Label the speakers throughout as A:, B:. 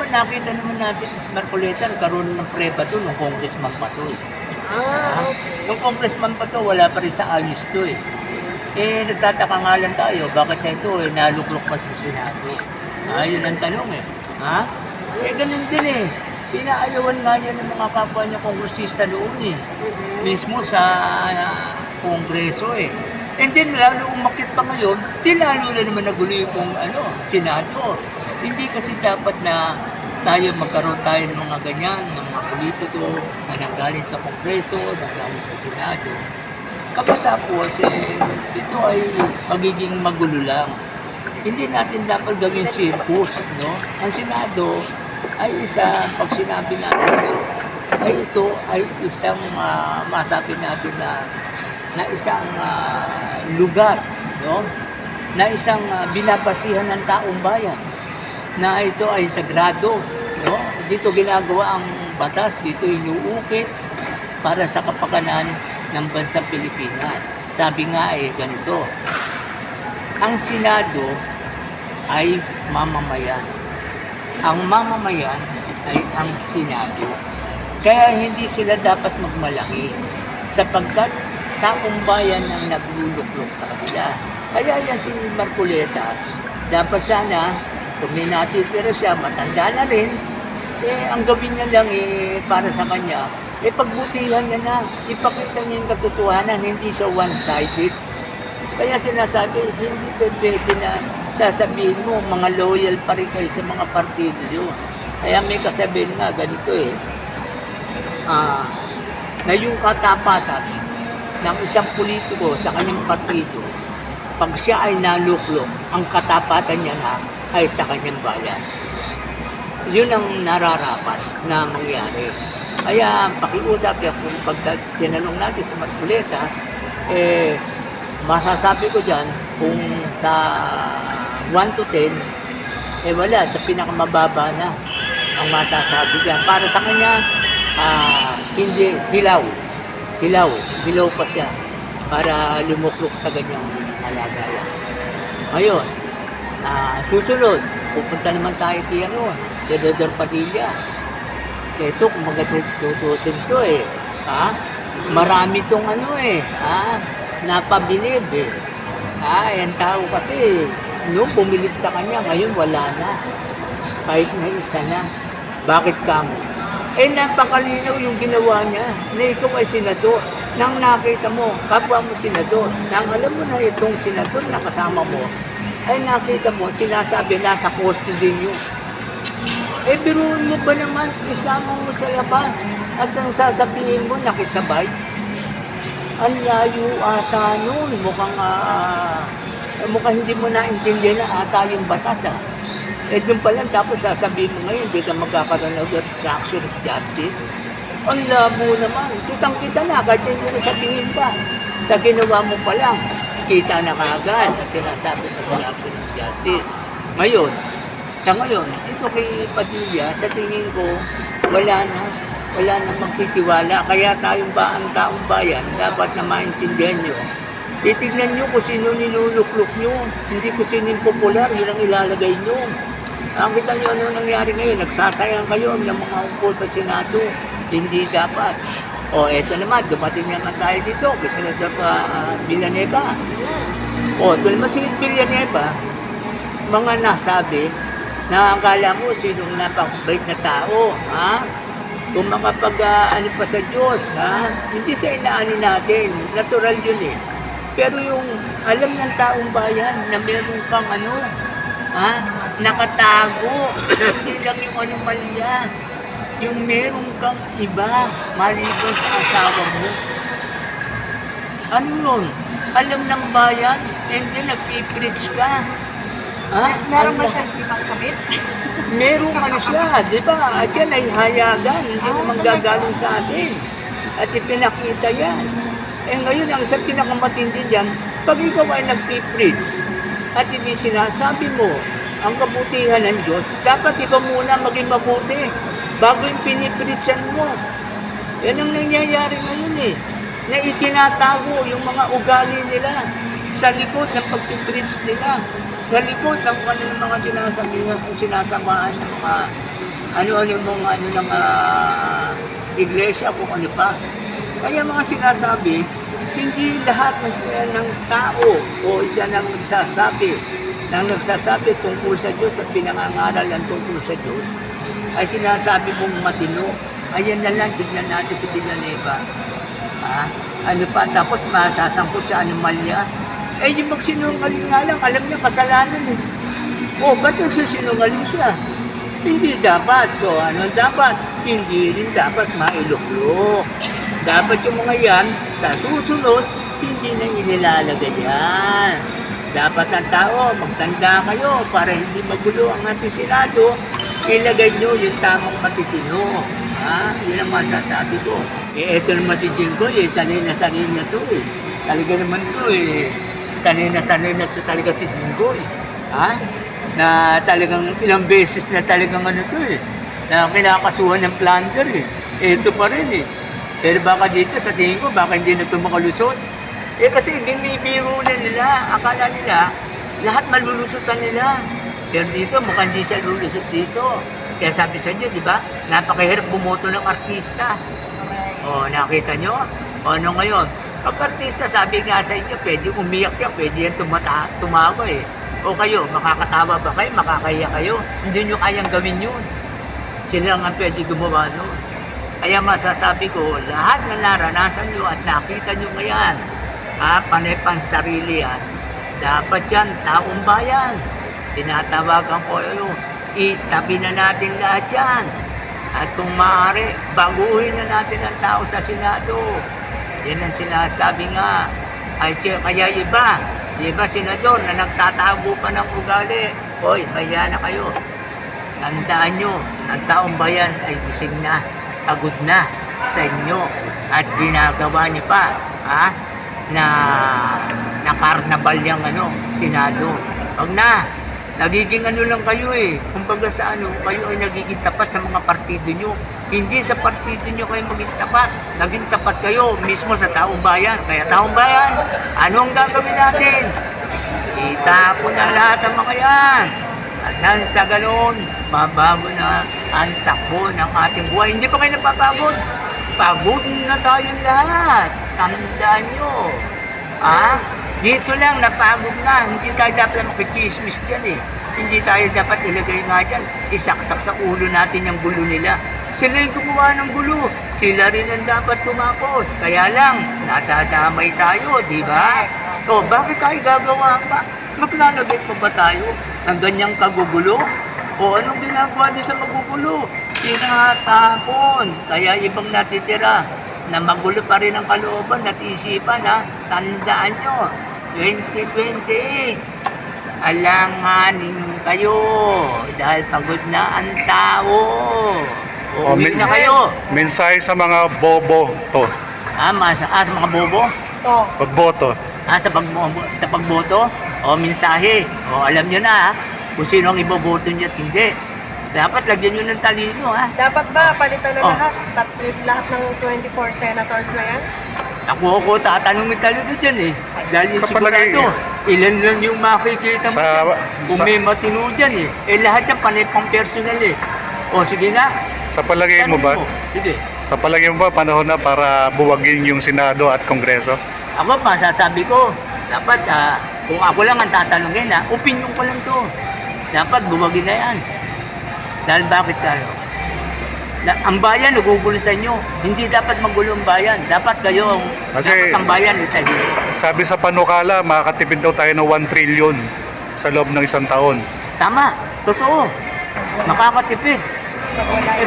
A: nakita naman natin si Marcoleta, nagkaroon ng preba to nung congressman pa to eh.
B: Okay.
A: Nung congressman pa to, wala pa rin sa ayos to eh. Nagtataka nga lang tayo, bakit na ito naluklok pa sa Senado? Yun ang tanong eh. Ganun din eh. Pinaayawan nga yan ng mga kapwa niya kongresista noon eh. Mismo sa kongreso eh. And then, lalo umakit pa ngayon, lalo na naman nagulo yung Senado. Hindi kasi dapat na tayo magkaroon tayo ng mga ganyan, ng mga politiko na nanggaling sa kongreso, nanggaling sa Senado. Pagkatapos, ito ay magiging magulo lang. Hindi natin dapat gawing circus, no? Ang Senado ay pag sinabi natin ito ay isang masabi natin na isang lugar, no? Na isang binabasihan ng taong bayan, na ito ay sagrado, no? Dito ginagawa ang batas, dito inuukit para sa kapakanan ng bansang Pilipinas. Sabi nga ganito, ang Senado ay mamamayan. Ang mamamayan ay ang Senado. Kaya hindi sila dapat magmalaki sapagkat taong bayan ang nagluluklok sa kanila. Kaya yan si Marcoleta, dapat sana, kung may natitira siya, matanda na rin, ang gawin niya lang para sa kanya, pagbutihan niya na, ipakita niya yung katotohanan, hindi siya one-sided. Kaya sinasabi, hindi pwede na sasabihin mo, mga loyal pa rin kayo sa mga partido nyo. Kaya may kasabihin nga, ganito na yung katapatan ng isang politiko sa kanyang partido, pag siya ay naluklok, ang katapatan niya na ay sa kanyang bayan. Yun ang nararapat na mangyari. Kaya pakiusap yan kung pag tinanong natin si Marcoleta, masasabi ko dyan kung sa 1 to 10, wala, sa pinakamababa na ang masasabi dyan. Para sa kanya, hindi, hilaw pa siya para lumuklok sa ganyang kalagayan. Ngayon, susunod, pupunta naman tayo kay Senador Padilla. Ito, kung magatutusin to marami tong napabilib Yan tao kasi, noong bumilib sa kanya, ngayon wala na. Kahit na isa na. Bakit kamo? Napakalinaw yung ginawa niya na ikaw ay senador. Nang nakita mo, kapwa mo senador, nang alam mo na itong senador na kasama mo, ay nakita mo, sinasabi, nasa custody niyo. Biruin mo ba naman, isama mo sa labas at ang sasabihin mo, nakisabay? Ang layo ata nun, mukhang hindi mo naintindihan na ata yung batas doon pa lang, tapos sasabihin mo ngayon, hindi ka magkakaroon ng obstruction of justice. Ang labo naman, kitang-kita na, kahit hindi na sabihin pa. Sa ginawa mo pa lang, kita na kaagad ang sinasabi ng obstruction of justice. Ngayon, sa ngayon, dito kay Padilla, sa tingin ko, wala na magtitiwala. Kaya ang taong bayan, dapat na maintindihan nyo. Titignan nyo kung sino ninuluklok nyo, hindi kung sino yung popular, yun ang ilalagay nyo. Ang kita nyo ano nangyari ngayon, nagsasayang kayo ng mga upo sa Senado, hindi dapat. Eto naman, dumating naman tayo dito, kay Senador Villanueva. Ito naman si Villanueva, mga nasabi, na akala mo sinong napakabait na tao, kung makapag pa sa Diyos, hindi sa inaani natin, natural yun Pero yung alam ng taong bayan na meron kang nakatago, hindi lang yung anomalya, yung meron kang iba, maliban sa asawa mo. Ano yun? Alam ng bayan, and then nag-preach ka.
B: Meron ba siyang ibang kabit?
A: Meron siya, di ba? At yan ay hayagan, hindi naman gagaling sa atin. At ipinakita yan. Ngayon, ang isang pinakamatindi dyan, pag ikaw ay nag-preach at hindi sinasabi mo ang kabutihan ng Diyos, dapat ikaw muna maging mabuti bago yung pinipreachan mo. Yan ang nangyayari ngayon na itinatago yung mga ugali nila sa likod ng pagpipreach nila, sa likod ng mga sinasamaan ng mga ano-ano mga ano ng iglesia, kung ano pa. Kaya mga sinasabi, hindi lahat ng tao o isa nang nagsasabi tungkol sa Diyos at pinangangaralan tungkol sa Diyos ay sinasabi mong matino. Ayan na lang, tignan natin si Villanueva. Ano pa, tapos masasangkot sa anomalya. Eh, yung magsinungaling nga lang, alam niya kasalanan eh. Ba't nagsisinungaling siya? Hindi dapat. So, ano dapat? Hindi rin dapat mailuklok. Dapat yung mga yan, sa susunod, hindi na inilalagay yan. Dapat ang tao, magtanda kayo para hindi magulo ang ating Senado, ilagay nyo yung tamang matitino. Yun ang masasabi ko. Eto naman si Jinggoy, sanay na to eh. Talaga naman to eh. Sanay na to talaga si Jinggoy. Na talagang ilang beses na talagang ano to eh. Na kinakasuhan ng plunder eh. Ito pa rin eh. Pero baka dito sa tingin ko, baka hindi na ito makalusot. Kasi binibiro na nila, akala nila, lahat malulusutan nila. Pero dito, mukhang hindi siya lulusot dito. Kaya sabi sa inyo, di ba, napakahirap bumoto ng artista. Nakita nyo? Ano ngayon? Pag artista, sabi nga sa inyo, pwede umiyak yan, pwede yan tumawa eh. O kayo, makakatawa ba kayo, makakaya kayo? Hindi nyo kayang gawin yun. Sila nga pwede gumawa nun. Kaya masasabi ko, lahat na naranasan nyo at nakita nyo ngayon, panay pansarili yan, dapat yan, taong bayan. Tinatawagan ko kayo, itabi na natin lahat yan. At kung maaari, baguhin na natin ang tao sa Senado. Yan ang sinasabi nga. Kaya iba senador na nagtatago pa ng ugali. Hoy, kaya na kayo. Tandaan nyo, ang taong bayan ay gising na, pagod na sa inyo. At ginagawa niyo pa, na karnabal yung Senado. Wag na. Nagiging lang kayo eh. Kumbaga sa kayo ay nagiging tapat sa mga partido nyo. Hindi sa partido nyo kayo maging tapat. Naging tapat kayo mismo sa taong bayan. Kaya taong bayan, anong gagawin natin? Itapon na lahat ng mga yan. At nang sa ganoon, babago na ang takbo ng ating buhay. Hindi pa kayo napapagod. Pagod na tayong lahat. Tandaan nyo. Dito lang, napagod na. Hindi tayo dapat makichismis dyan eh. Hindi tayo dapat ilagay nga dyan. Isaksak sa ulo natin yung gulo nila. Sila yung gumawa ng gulo. Sila rin ang dapat tumapos. Kaya lang, natadamay tayo, di ba? Bakit tayo gagawa pa? Maglalagay pa ba tayo ng ganyang kagugulo? Anong ginagawa din sa magugulo? Tinatapon. Kaya ibang natitira na magulo pa rin ang kalooban at isipan Tandaan nyo, 2028, alanganin kayo dahil pagod na ang tao. Uwi na kayo.
C: Mensahe sa mga bobo to.
A: Sa mga bobo?
C: Pagboto.
A: Sa pagboto? Mensahe. Alam nyo na kung sino ang iboboto nyo at hindi. Dapat lagyan nyo ng talino
B: Dapat ba palitan na lahat ng 24 senators na yan?
A: Ako tatanungin talino dyan eh. Dahil yung
C: Sa palagay-
A: sigurado, ilan lang yung makikita mo dyan. Kung may matino dyan eh. Lahat yan panay pang personal eh. Sige nga.
C: Sa palagay mo ba?
A: Sige.
C: Sa palagay mo ba panahon na para buwagin yung Senado at Kongreso?
A: Ako pa, sasabi ko, dapat kung ako lang ang tatanungin opinion ko lang to. Dapat buwagin na yan. Dahil bakit ang bayan nagugulo sa inyo. Hindi dapat magulo ang bayan. Dapat kayo, dapat ang bayan tahimik.
C: Sabi sa panukala, makakatipid daw tayo ng 1 trillion sa loob ng isang taon.
A: Tama, totoo. Makakatipid.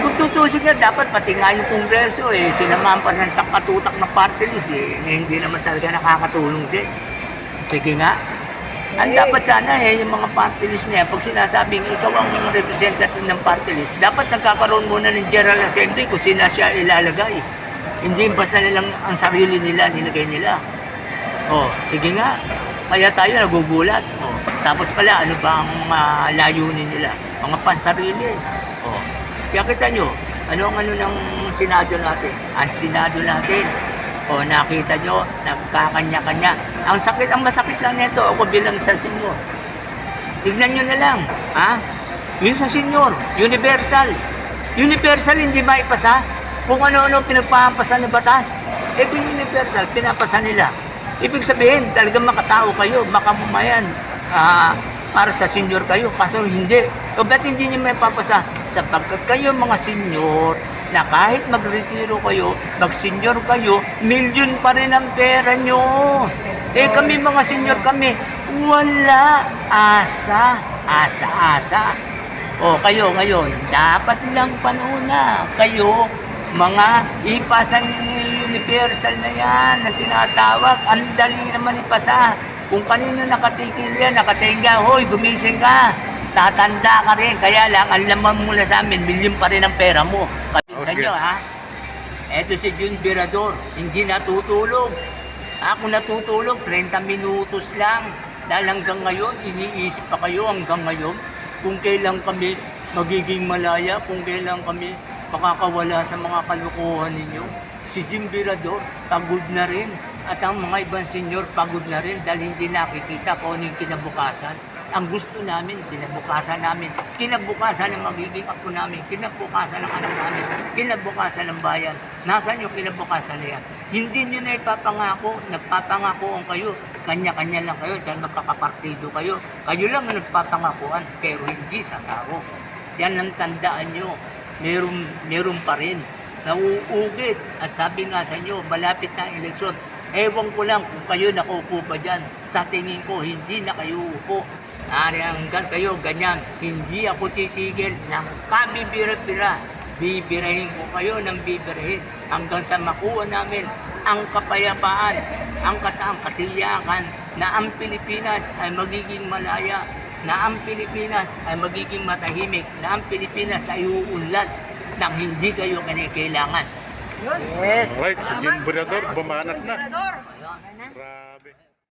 A: Kung tutusin nga, dapat pati nga yung Kongreso sinamahan pa sa katutak ng party list na hindi naman talaga nakakatulong din. Sige nga. Ang dapat sana yung mga party list niya, pag sinasabing ikaw ang representative ng party list, dapat nagkakaroon muna ng General Assembly kung sino siya ilalagay. Hindi basta nilang ang sarili nila, nilagay nila. Sige nga. Kaya tayo nagugulat. Tapos pala, ano ba ang layunin nila? Mga pansarili. Kaya kita nyo, ano ng Senado natin? Ang Senado natin, nakita nyo, nagkakanya-kanya. Ang masakit lang nito, ako bilang sa senyor. Tignan nyo na lang, yun sa senyor, universal. Universal hindi maipasa. Kung ano-ano pinagpapasa ng batas. Eh kung universal, pinapasa nila. Ibig sabihin, talagang makatao kayo, makamamayan. Para sa senior kayo, kaso hindi. O ba't hindi nyo may papasa? Sapagkat kayo mga senior, na kahit magretiro kayo, mag-senior kayo, milyon pa rin ang pera nyo. Eh kami mga senior kami, wala. Asa. O kayo ngayon, dapat lang panahon na kayo, mga ipasan yung universal na yan na tinatawag. Ang dali naman ipasa. Kung kanino nakatigil yan, nakatenga, hoy, gumising ka. Tatanda ka rin. Kaya lang, ang laman mula sa amin, milyon pa rin ang pera mo. Kapisan nyo, ha? Eto si Jun Virador, hindi natutulog. Ako natutulog, 30 minutos lang. Dahil hanggang ngayon, iniisip pa kayo hanggang ngayon kung kailan kami magiging malaya, kung kailan kami makakawala sa mga kalukuhan ninyo. Si Jun Virador, pagod na rin. At ang mga ibang senior, pagod na rin dahil hindi nakikita kung ano yung kinabukasan. Ang gusto namin, kinabukasan namin, kinabukasan ng magiging ako namin, kinabukasan ng anak namin, kinabukasan ng bayan. Nasaan yung kinabukasan na yan? Hindi nyo na ipapangako, nagpapangako ang kayo, kanya-kanya lang kayo dahil magkakapartido kayo. Kayo lang ang nagpapangakuan, pero hindi sa tao. Yan ang tandaan nyo, meron pa rin. Nauugit at sabi nga sa inyo, malapit na ang eleksyon. Ewan ko lang kung kayo nakaupo pa dyan. Sa tingin ko, hindi na kayo upo. Hanggang kayo ganyan, hindi ako titigil ng kabibira-bira. Bibirahin ko kayo ng bibirahin hanggang sa makuha namin ang kapayapaan, ang katiyakan na ang Pilipinas ay magiging malaya, na ang Pilipinas ay magiging matahimik, na ang Pilipinas ay uunlad nang hindi kayo kailangan.
B: Yun.
C: Alright, si Jun Virador, bumanat na.
B: Virador.
C: Grabe.